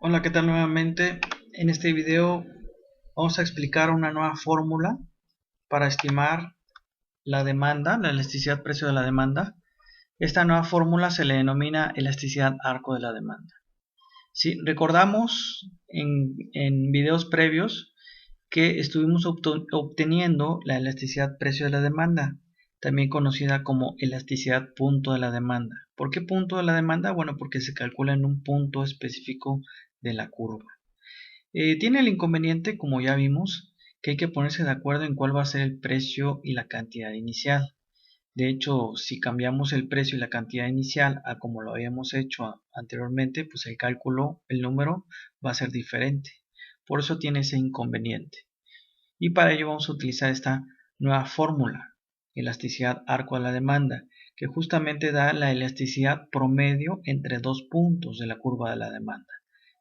Hola, ¿qué tal nuevamente? En este video vamos a explicar una nueva fórmula para estimar la demanda, la elasticidad precio de la demanda. Esta nueva fórmula se le denomina elasticidad arco de la demanda. Si recordamos en videos previos que estuvimos obteniendo la elasticidad precio de la demanda, también conocida como elasticidad punto de la demanda. ¿Por qué punto de la demanda? Bueno, porque se calcula en un punto específico de la curva. Tiene el inconveniente, como ya vimos, que hay que ponerse de acuerdo en cuál va a ser el precio y la cantidad inicial. De hecho, si cambiamos el precio y la cantidad inicial a como lo habíamos hecho anteriormente, pues el cálculo, el número va a ser diferente. Por eso tiene ese inconveniente. Y para ello vamos a utilizar esta nueva fórmula, elasticidad arco a la demanda, que justamente da la elasticidad promedio entre dos puntos de la curva de la demanda,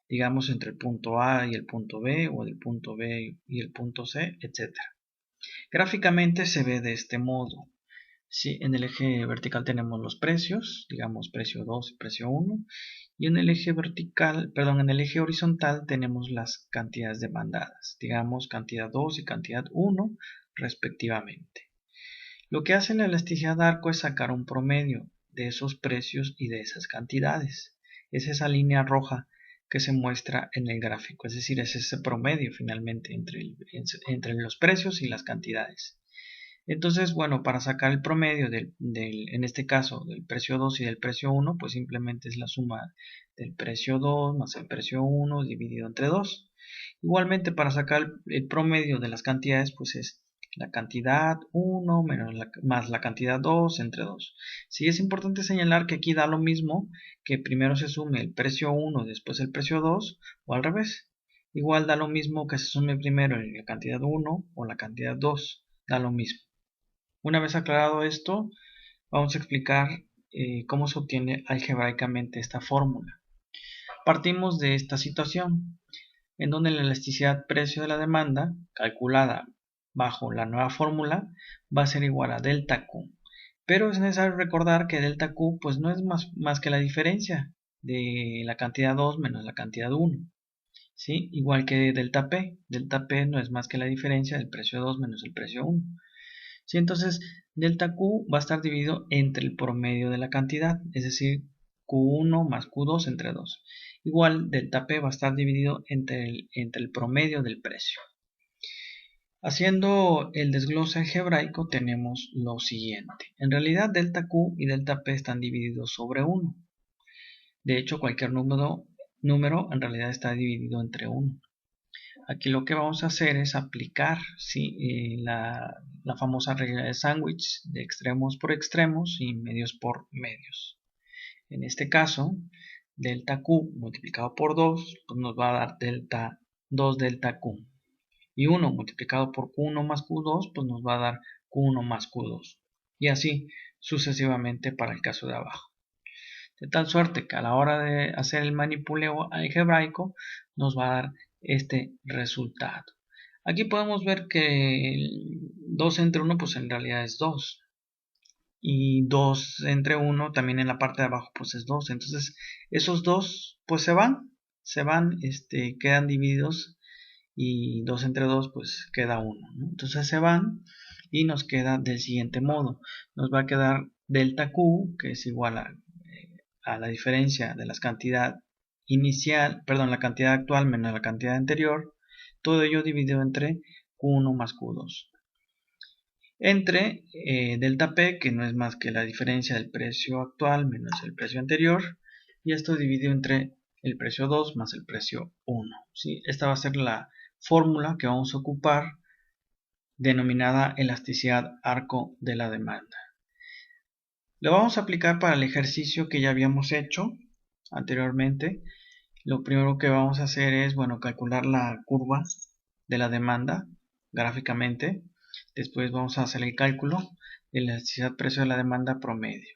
digamos entre el punto A y el punto B, o el punto B y el punto C, etc. Gráficamente se ve de este modo. Si en el eje vertical tenemos los precios, digamos precio 2 y precio 1, y en el eje vertical, perdón, en el eje horizontal tenemos las cantidades demandadas, digamos cantidad 2 y cantidad 1 respectivamente. Lo que hace la elasticidad de arco es sacar un promedio de esos precios y de esas cantidades. Es esa línea roja que se muestra en el gráfico, es decir, es ese promedio finalmente entre los precios y las cantidades. Entonces, bueno, para sacar el promedio en este caso, del precio 2 y del precio 1, pues simplemente es la suma del precio 2 más el precio 1 dividido entre 2. Igualmente, para sacar el promedio de las cantidades, pues es la cantidad 1 más la cantidad 2 entre 2. Sí, es importante señalar que aquí da lo mismo que primero se sume el precio 1 y después el precio 2, o al revés. Igual da lo mismo que se sume primero la cantidad 1 o la cantidad 2, da lo mismo. Una vez aclarado esto, vamos a explicar cómo se obtiene algebraicamente esta fórmula. Partimos de esta situación, en donde la elasticidad precio de la demanda, calculada bajo la nueva fórmula, va a ser igual a delta Q. Pero es necesario recordar que delta Q pues no es más que la diferencia de la cantidad 2 menos la cantidad 1. ¿Sí? Igual que delta P. Delta P no es más que la diferencia del precio 2 menos el precio 1. ¿Sí? Entonces, delta Q va a estar dividido entre el promedio de la cantidad, es decir, Q1 más Q2 entre 2. Igual, delta P va a estar dividido entre el promedio del precio. Haciendo el desglose algebraico tenemos lo siguiente. En realidad, delta Q y delta P están divididos sobre 1. De hecho, cualquier número en realidad está dividido entre 1. Aquí lo que vamos a hacer es aplicar, ¿sí? La famosa regla de sándwich de extremos por extremos y medios por medios. En este caso, delta Q multiplicado por 2 pues nos va a dar 2 delta Q. Y 1 multiplicado por Q1 más Q2 pues nos va a dar Q1 más Q2. Y así sucesivamente para el caso de abajo. De tal suerte que a la hora de hacer el manipuleo algebraico nos va a dar este resultado. Aquí podemos ver que el 2 entre 1 pues en realidad es 2. Y 2 entre 1 también en la parte de abajo pues es 2. Entonces esos 2 pues se van, quedan divididos, y 2 entre 2 pues queda 1, ¿no? Entonces se van y nos queda del siguiente modo. Nos va a quedar delta Q, que es igual a la diferencia de la cantidad inicial, perdón, la cantidad actual menos la cantidad anterior, todo ello dividido entre Q1 más Q2. Entre delta P, que no es más que la diferencia del precio actual menos el precio anterior, y esto dividido entre el precio 2 más el precio 1. ¿Sí? Esta va a ser la fórmula que vamos a ocupar, denominada elasticidad arco de la demanda. Lo vamos a aplicar para el ejercicio que ya habíamos hecho anteriormente. Lo primero que vamos a hacer es, bueno, calcular la curva de la demanda gráficamente. Después vamos a hacer el cálculo de la elasticidad precio de la demanda promedio.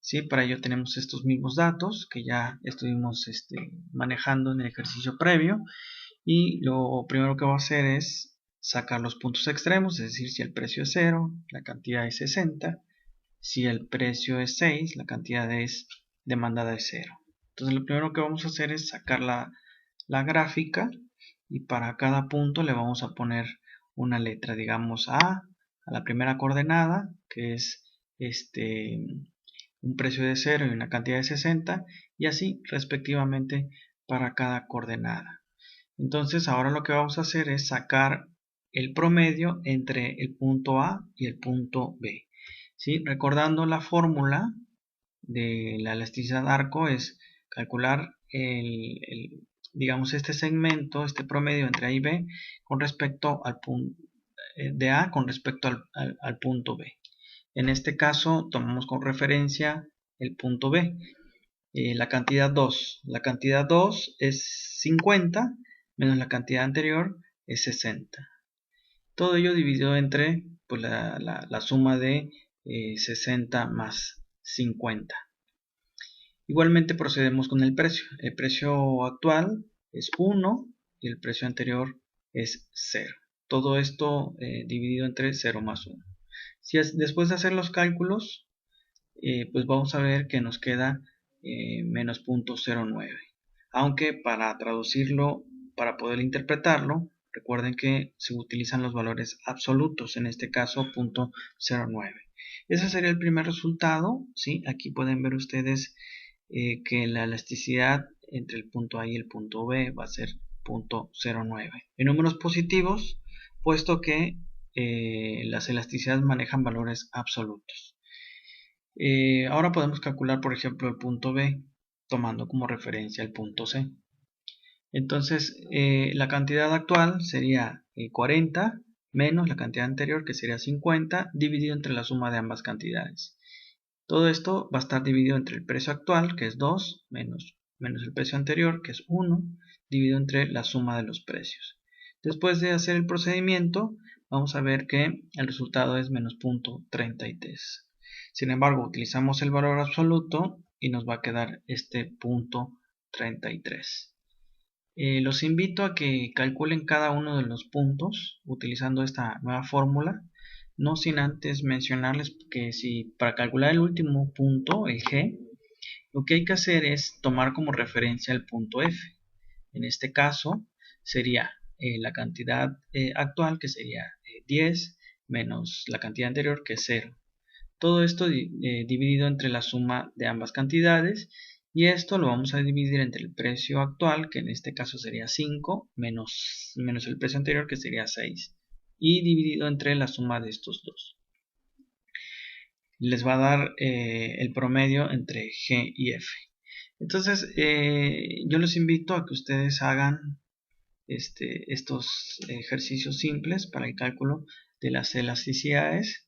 ¿Sí? Para ello tenemos estos mismos datos que ya estuvimos manejando en el ejercicio previo. Y lo primero que vamos a hacer es sacar los puntos extremos, es decir, si el precio es 0, la cantidad es 60. Si el precio es 6, la cantidad demandada es 0. Entonces lo primero que vamos a hacer es sacar la gráfica y para cada punto le vamos a poner una letra, digamos a la primera coordenada, que es un precio de 0 y una cantidad de 60, y así respectivamente para cada coordenada. Entonces ahora lo que vamos a hacer es sacar el promedio entre el punto A y el punto B. ¿Sí? Recordando la fórmula de la elasticidad arco es calcular digamos este segmento, este promedio entre A y B con respecto al punto de A con respecto al punto B. En este caso tomamos como referencia el punto B, la cantidad 2. La cantidad 2 es 50 menos la cantidad anterior es 60. Todo ello dividido entre pues, la suma de 60 más 50. Igualmente procedemos con el precio. El precio actual es 1 y el precio anterior es 0. Todo esto dividido entre 0 más 1. Después de hacer los cálculos, pues vamos a ver que nos queda menos 0.09. Aunque para traducirlo, para poder interpretarlo, recuerden que se utilizan los valores absolutos, en este caso 0.09. Ese sería el primer resultado, ¿sí? Aquí pueden ver ustedes que la elasticidad entre el punto A y el punto B va a ser 0.09. En números positivos, puesto que las elasticidades manejan valores absolutos. Ahora podemos calcular, por ejemplo, el punto B, tomando como referencia el punto C. Entonces, la cantidad actual sería 40 menos la cantidad anterior, que sería 50, dividido entre la suma de ambas cantidades. Todo esto va a estar dividido entre el precio actual, que es 2, menos el precio anterior, que es 1, dividido entre la suma de los precios. Después de hacer el procedimiento, vamos a ver que el resultado es menos 0.33. Sin embargo, utilizamos el valor absoluto y nos va a quedar este 0.33. Los invito a que calculen cada uno de los puntos utilizando esta nueva fórmula, no sin antes mencionarles que si para calcular el último punto, el G, lo que hay que hacer es tomar como referencia el punto F. En este caso sería la cantidad actual, que sería 10 menos la cantidad anterior, que es 0. Todo esto dividido entre la suma de ambas cantidades, y esto lo vamos a dividir entre el precio actual, que en este caso sería 5, menos el precio anterior, que sería 6, y dividido entre la suma de estos dos. Les va a dar el promedio entre G y F. Entonces, yo les invito a que ustedes hagan estos ejercicios simples para el cálculo de las elasticidades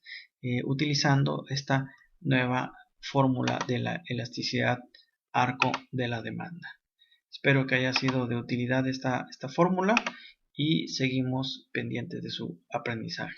utilizando esta nueva fórmula de la elasticidad arco de la demanda. Espero que haya sido de utilidad esta fórmula y seguimos pendientes de su aprendizaje.